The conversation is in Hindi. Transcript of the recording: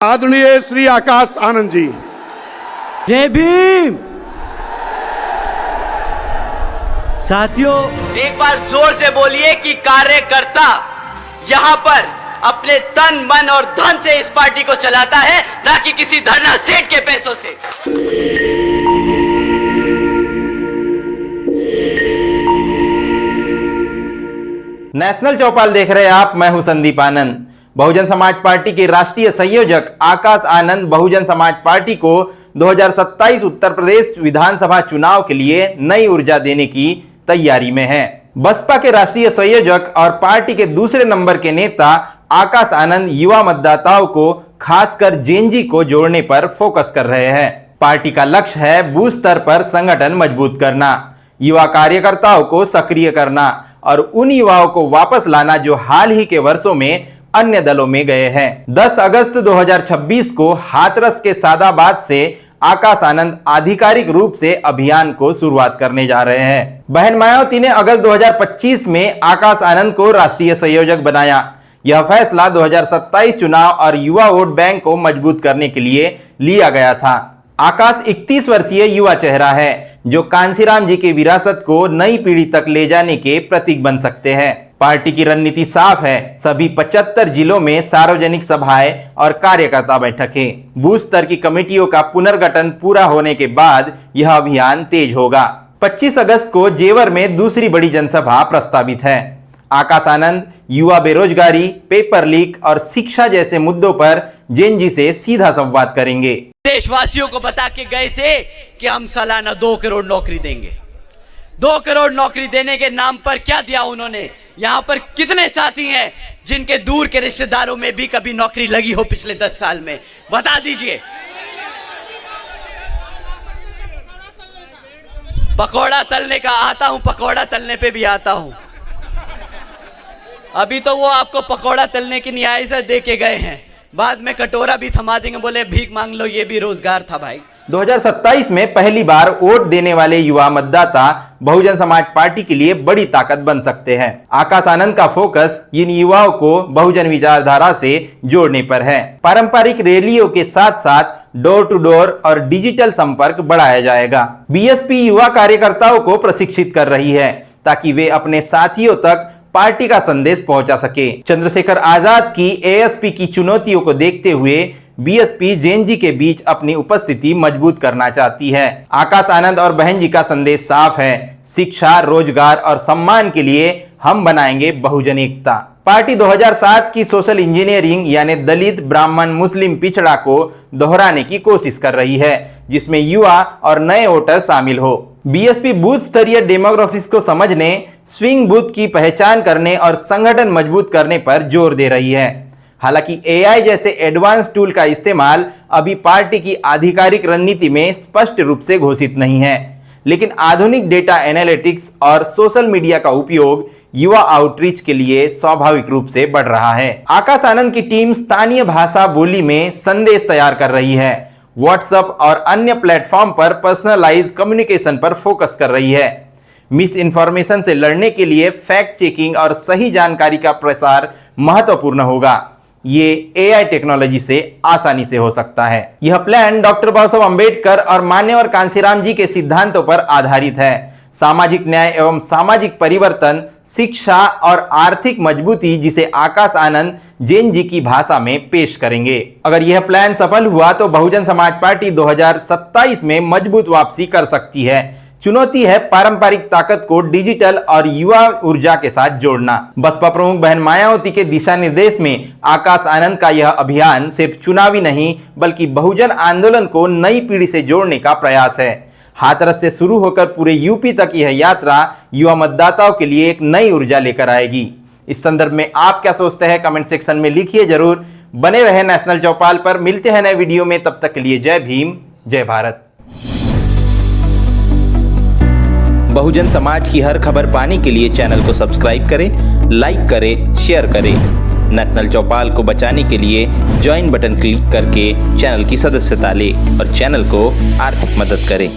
आदरणीय श्री आकाश आनंद जी। जय भीम। साथियों, एक बार जोर से बोलिए कि कार्यकर्ता यहाँ पर अपने तन मन और धन से इस पार्टी को चलाता है, ना कि किसी धरना सेठ के पैसों से। नेशनल चौपाल देख रहे हैं आप, मैं हूं संदीप आनंद। बहुजन समाज पार्टी के राष्ट्रीय संयोजक आकाश आनंद बहुजन समाज पार्टी को 2027 उत्तर प्रदेश विधानसभा चुनाव के लिए नई ऊर्जा देने की तैयारी में हैं। बसपा के राष्ट्रीय संयोजक और पार्टी के दूसरे नंबर के नेता आकाश आनंद युवा मतदाताओं को खासकर जेनजी को जोड़ने पर फोकस कर रहे हैं। पार्टी का लक्ष्य है बूथ स्तर पर संगठन मजबूत करना, युवा कार्यकर्ताओं को सक्रिय करना और उन युवाओं को वापस लाना जो हाल ही के वर्षों में अन्य दलों में गए हैं। 10 अगस्त 2026 को हाथरस के सादाबाद से आकाश आनंद आधिकारिक रूप से अभियान को शुरुआत करने जा रहे हैं। बहन मायावती ने अगस्त 2025 में आकाश आनंद को राष्ट्रीय संयोजक बनाया। यह फैसला 2027 चुनाव और युवा वोट बैंक को मजबूत करने के लिए लिया गया था। आकाश 31 वर्षीय युवा चेहरा है जो कांसीराम जी की विरासत को नई पीढ़ी तक ले जाने के प्रतीक बन सकते हैं। पार्टी की रणनीति साफ है, सभी 75 जिलों में सार्वजनिक सभाएं और कार्यकर्ता बैठकें। बूथ स्तर की कमेटियों का पुनर्गठन पूरा होने के बाद यह अभियान तेज होगा। 25 अगस्त को जेवर में दूसरी बड़ी जनसभा प्रस्तावित है। आकाश आनंद युवा बेरोजगारी, पेपर लीक और शिक्षा जैसे मुद्दों पर जेनजी से सीधा संवाद करेंगे। देशवासियों को बता के गए थे कि हम सालाना 2 करोड़ नौकरी देंगे। 2 करोड़ नौकरी देने के नाम पर क्या दिया उन्होंने? यहाँ पर कितने साथी हैं जिनके दूर के रिश्तेदारों में भी कभी नौकरी लगी हो पिछले 10 साल में? बता दीजिए। पकौड़ा तलने का आता हूं, पकौड़ा तलने पे भी आता हूं। अभी तो वो आपको पकौड़ा तलने की न्याय दे के गए हैं, बाद में कटोरा भी थमा देंगे, बोले भीख मांग लो, ये भी रोजगार था भाई। 2027 में पहली बार वोट देने वाले युवा मतदाता बहुजन समाज पार्टी के लिए बड़ी ताकत बन सकते हैं। आकाश आनंद का फोकस इन युवाओं को बहुजन विचारधारा से जोड़ने पर है। पारंपरिक रैलियों के साथ साथ डोर टू डोर और डिजिटल संपर्क बढ़ाया जाएगा। बीएसपी युवा कार्यकर्ताओं को प्रशिक्षित कर रही है ताकि वे अपने साथियों तक पार्टी का संदेश पहुंचा सके। चंद्रशेखर आजाद की एएसपी की चुनौतियों को देखते हुए बीएसपी जेनजी के बीच अपनी उपस्थिति मजबूत करना चाहती है। आकाश आनंद और बहन जी का संदेश साफ है, शिक्षा, रोजगार और सम्मान के लिए हम बनाएंगे बहुजन एकता। पार्टी 2007 की सोशल इंजीनियरिंग यानी दलित, ब्राह्मण, मुस्लिम पिछड़ा को दोहराने की कोशिश कर रही है, जिसमें युवा और नए वोटर शामिल हो। बीएसपी बूथ स्तरीय डेमोग्राफिक्स को समझने, स्विंग बूथ की पहचान करने और संगठन मजबूत करने पर जोर दे रही है। हालांकि एआई जैसे एडवांस टूल का इस्तेमाल अभी पार्टी की आधिकारिक रणनीति में स्पष्ट रूप से घोषित नहीं है, लेकिन आधुनिक डेटा एनालिटिक्स और सोशल मीडिया का उपयोग युवा आउटरीच के लिए स्वाभाविक रूप से बढ़ रहा है। आकाश आनंद की टीम स्थानीय भाषा बोली में संदेश तैयार कर रही है, व्हाट्सएप और अन्य प्लेटफॉर्म पर पर्सनलाइज कम्युनिकेशन पर फोकस कर रही है। मिस इन्फॉर्मेशन से लड़ने के लिए फैक्ट चेकिंग और सही जानकारी का प्रसार महत्वपूर्ण होगा। ये एआई टेक्नोलॉजी से आसानी से हो सकता है। यह प्लान डॉक्टर बाबासाहेब अंबेडकर और मान्यवर कांसीराम जी के सिद्धांतों पर आधारित है। सामाजिक न्याय एवं सामाजिक परिवर्तन, शिक्षा और आर्थिक मजबूती, जिसे आकाश आनंद जेनजी की भाषा में पेश करेंगे। अगर यह प्लान सफल हुआ तो बहुजन समाज पार्टी 2027 में मजबूत वापसी कर सकती है। चुनौती है पारंपरिक ताकत को डिजिटल और युवा ऊर्जा के साथ जोड़ना। बसपा प्रमुख बहन मायावती के दिशा निर्देश में आकाश आनंद का यह अभियान सिर्फ चुनावी नहीं बल्कि बहुजन आंदोलन को नई पीढ़ी से जोड़ने का प्रयास है। हाथरस से शुरू होकर पूरे यूपी तक यह यात्रा युवा मतदाताओं के लिए एक नई ऊर्जा लेकर आएगी। इस संदर्भ में आप क्या सोचते हैं? कमेंट सेक्शन में लिखिए जरूर। बने रहे नेशनल चौपाल पर। मिलते हैं नए वीडियो में, तब तक के लिए जय भीम, जय भारत। बहुजन समाज की हर खबर पाने के लिए चैनल को सब्सक्राइब करें, लाइक करें, शेयर करें। नेशनल चौपाल को बचाने के लिए ज्वाइन बटन क्लिक करके चैनल की सदस्यता लें और चैनल को आर्थिक मदद करें।